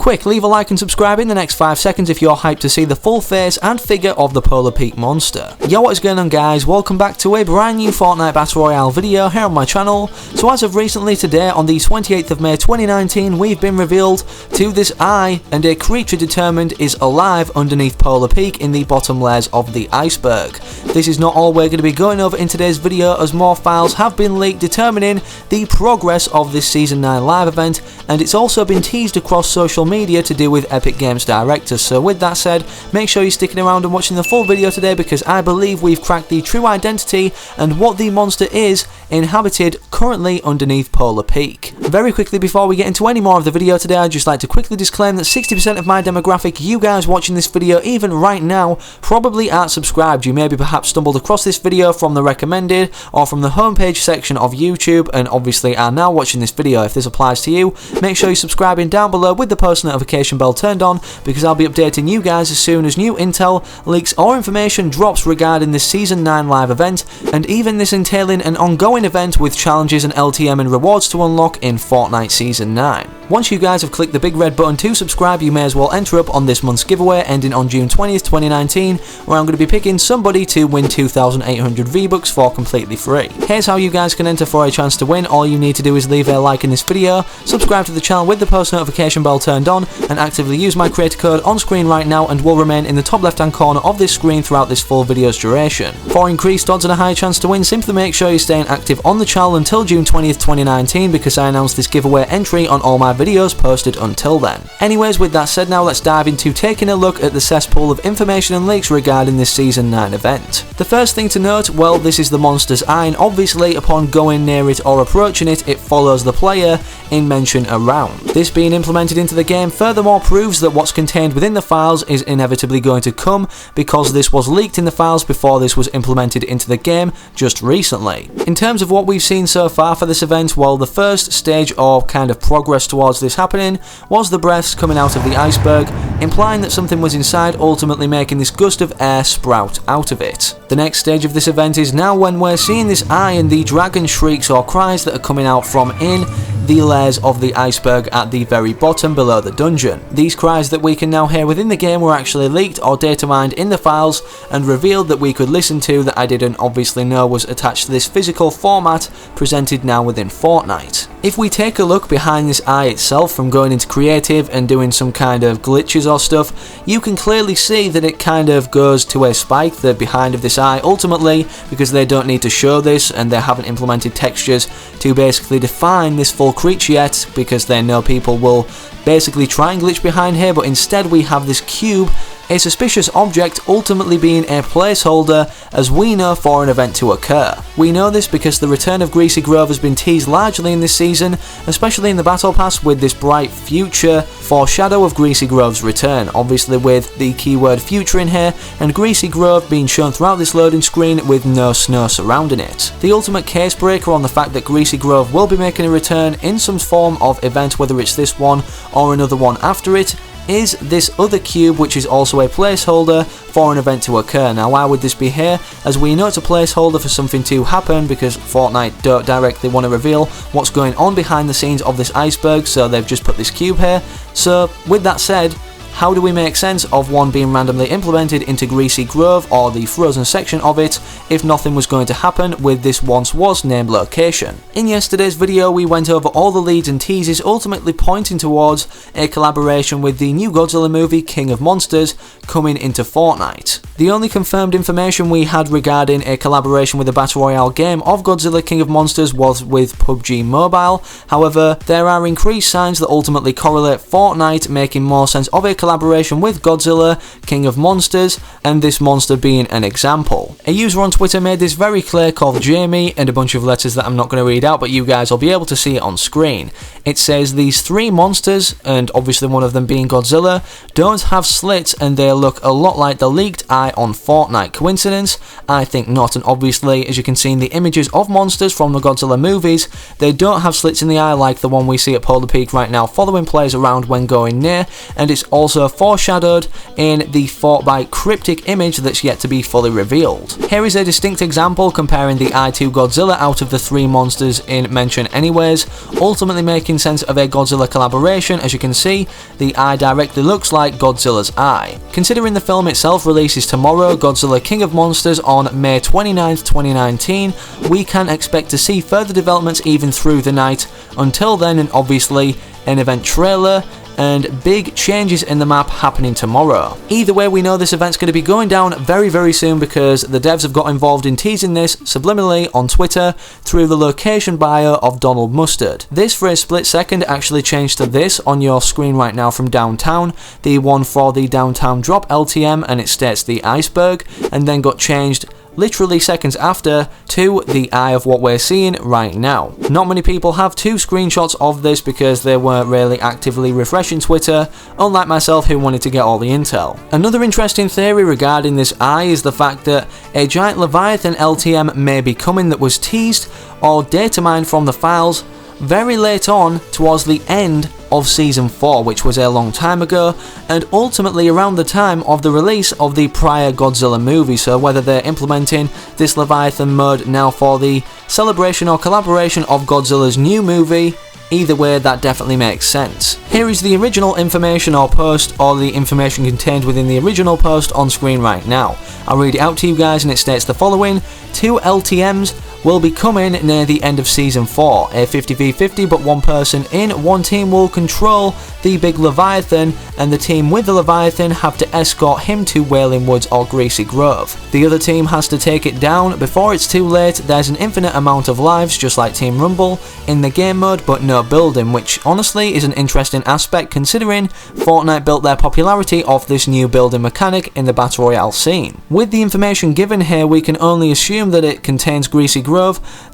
Quick, leave a like and subscribe in the next 5 seconds if you're hyped to see the full face and figure of the Polar Peak monster. Yo, what is going on guys, welcome back to a brand new Fortnite Battle Royale video here on my channel. So as of recently today, on the 28th of May 2019, we've been revealed to this eye, and a creature determined is alive underneath Polar Peak in the bottom layers of the iceberg. This is not all we're going to be going over in today's video, as more files have been leaked determining the progress of this Season 9 live event, and it's also been teased across social media to do with Epic Games directors. So with that said, make sure you're sticking around and watching the full video today, because I believe we've cracked the true identity and what the monster is inhabited currently underneath Polar Peak. Very quickly, before we get into any more of the video today, I'd just like to quickly disclaim that 60% of my demographic, you guys watching this video even right now, probably aren't subscribed. You maybe perhaps stumbled across this video from the recommended or from the homepage section of YouTube, and obviously are now watching this video. If this applies to you, make sure you're subscribing down below with the post notification bell turned on, because I'll be updating you guys as soon as new intel, leaks or information drops regarding this Season 9 live event, and even this entailing an ongoing event with challenges and LTM and rewards to unlock in Fortnite Season 9. Once you guys have clicked the big red button to subscribe, you may as well enter up on this month's giveaway ending on June 20th, 2019, where I'm going to be picking somebody to win 2,800 V-Bucks for completely free. Here's how you guys can enter for a chance to win. All you need to do is leave a like in this video, subscribe to the channel with the post notification bell turned on, and actively use my creator code on screen right now, and will remain in the top left hand corner of this screen throughout this full video's duration. For increased odds and a high chance to win, simply make sure you're staying active on the channel until June 20th, 2019, because I announced this giveaway entry on all my videos posted until then. Anyways, with that said, now let's dive into taking a look at the cesspool of information and leaks regarding this Season 9 event. The first thing to note, well, this is the monster's eye, and obviously upon going near it or approaching it, it follows the player in mention around. This being implemented into the game furthermore proves that what's contained within the files is inevitably going to come, because this was leaked in the files before this was implemented into the game just recently. In terms of what we've seen so far for this event, well, the first stage or kind of progress towards this happening was the breaths coming out of the iceberg, implying that something was inside, ultimately making this gust of air sprout out of it. The next stage of this event is now when we're seeing this eye and the dragon shrieks or cries that are coming out from in the layers of the iceberg at the very bottom below the dungeon. These cries that we can now hear within the game were actually leaked or data mined in the files and revealed that we could listen to, that I didn't obviously know was attached to this physical format presented now within Fortnite. If we take a look behind this eye itself from going into creative and doing some kind of glitches or stuff, you can clearly see that it kind of goes to a spike, the behind of this eye, ultimately because they don't need to show this and they haven't implemented textures to basically define this full creature yet, because they know people will basically try and glitch behind here, but instead we have this cube, a suspicious object, ultimately being a placeholder, as we know, for an event to occur. We know this because the return of Greasy Grove has been teased largely in this season, especially in the Battle Pass, with this bright future foreshadow of Greasy Grove's return, obviously with the keyword future in here, and Greasy Grove being shown throughout this loading screen with no snow surrounding it. The ultimate case breaker on the fact that Greasy Grove will be making a return in some form of event, whether it's this one or another one after it, is this other cube, which is also a placeholder for an event to occur. Now, why would this be here? As we know, it's a placeholder for something to happen, because Fortnite don't directly want to reveal what's going on behind the scenes of this iceberg, so they've just put this cube here. So with that said, how do we make sense of one being randomly implemented into Greasy Grove, or the frozen section of it, if nothing was going to happen with this once was named location? In yesterday's video, we went over all the leads and teases ultimately pointing towards a collaboration with the new Godzilla movie King of Monsters coming into Fortnite. The only confirmed information we had regarding a collaboration with a Battle Royale game of Godzilla King of Monsters was with PUBG Mobile. However, there are increased signs that ultimately correlate Fortnite making more sense of a collaboration with Godzilla King of Monsters, and this monster being an example. A user on Twitter made this very clear, called Jamie, and a bunch of letters that I'm not going to read out, but you guys will be able to see it on screen. It says these three monsters, and obviously one of them being Godzilla, don't have slits, and they look a lot like the leaked eye on Fortnite. Coincidence? I think not, and obviously, as you can see in the images of monsters from the Godzilla movies, they don't have slits in the eye like the one we see at Polar Peak right now, following players around when going near, and it's also also foreshadowed in the Fortnite cryptic image that's yet to be fully revealed. Here is a distinct example comparing the eye to Godzilla out of the 3 monsters in mention anyways, ultimately making sense of a Godzilla collaboration. As you can see, the eye directly looks like Godzilla's eye. Considering the film itself releases tomorrow, Godzilla King of Monsters, on May 29th, 2019, we can expect to see further developments even through the night. Until then, and obviously an event trailer and big changes in the map happening tomorrow. Either way, we know this event's going to be going down very, very soon because the devs have got involved in teasing this subliminally on Twitter through the location bio of Donald Mustard. This, for a split second, actually changed to this on your screen right now from downtown, the one for the downtown drop LTM, and it states the iceberg, and then got changed literally seconds after to the eye of what we're seeing right now. Not many people have 2 screenshots of this because they weren't really actively refreshing Twitter, unlike myself who wanted to get all the intel. Another interesting theory regarding this eye is the fact that a giant Leviathan LTM may be coming that was teased or data mined from the files very late on towards the end of Season 4, which was a long time ago, and ultimately around the time of the release of the prior Godzilla movie. So whether they're implementing this Leviathan mode now for the celebration or collaboration of Godzilla's new movie, either way, that definitely makes sense. Here is the original information or post, or the information contained within the original post on screen right now. I'll read it out to you guys, and it states the following: 2 LTMs will be coming near the end of Season 4. A 50v50, but one person in one team will control the big Leviathan, and the team with the Leviathan have to escort him to Wailing Woods or Greasy Grove. The other team has to take it down before it's too late. There's an infinite amount of lives, just like Team Rumble, in the game mode, but no building, which honestly is an interesting aspect considering Fortnite built their popularity off this new building mechanic in the Battle Royale scene. With the information given here, we can only assume that it contains Greasy Grove,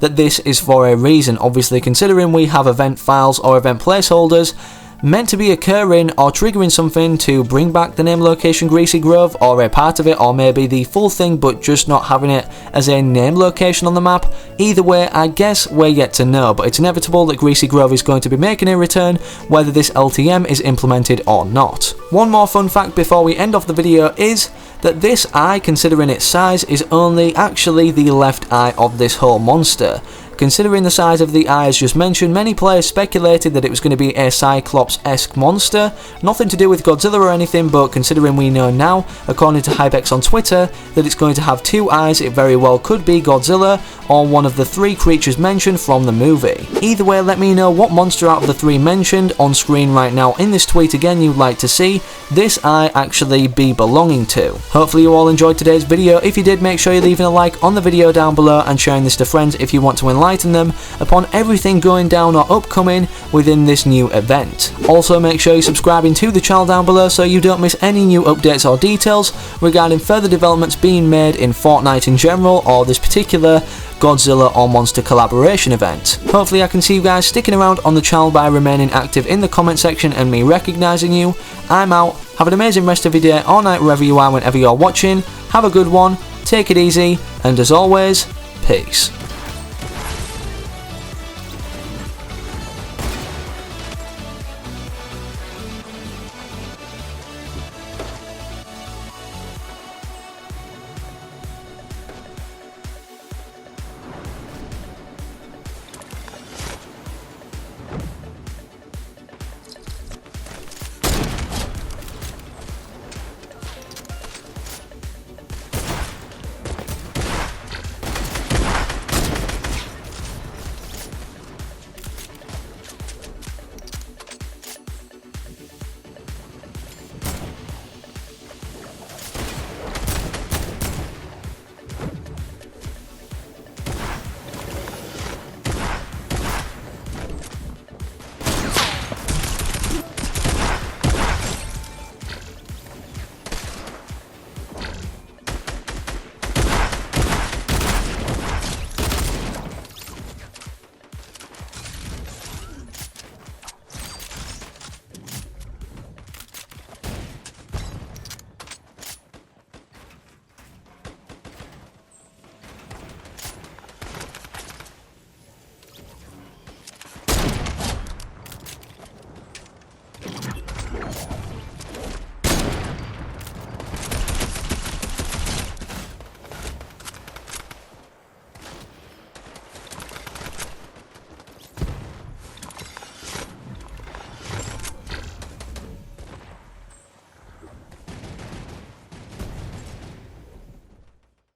that this is for a reason, obviously considering we have event files or event placeholders meant to be occurring or triggering something to bring back the name location Greasy Grove, or a part of it, or maybe the full thing but just not having it as a name location on the map. Either way, I guess we're yet to know, but it's inevitable that Greasy Grove is going to be making a return whether this LTM is implemented or not. One more fun fact before we end off the video is that this eye, considering its size, is only actually the left eye of this whole monster. Considering the size of the eye as just mentioned, many players speculated that it was going to be a Cyclops-esque monster. Nothing to do with Godzilla or anything, but considering we know now, according to Hypex on Twitter, that it's going to have 2 eyes, it very well could be Godzilla or one of the 3 creatures mentioned from the movie. Either way, let me know what monster out of the 3 mentioned on screen right now in this tweet again you'd like to see this eye actually be belonging to. Hopefully you all enjoyed today's video. If you did, make sure you're leaving a like on the video down below and sharing this to friends if you want to enlighten them upon everything going down or upcoming within this new event. Also, make sure you're subscribing to the channel down below so you don't miss any new updates or details regarding further developments being made in Fortnite in general, or this particular Godzilla or Monster collaboration event. Hopefully I can see you guys sticking around on the channel by remaining active in the comment section and me recognising you. I'm out. Have an amazing rest of your day or night wherever you are, whenever you're watching. Have a good one, take it easy, and as always, peace.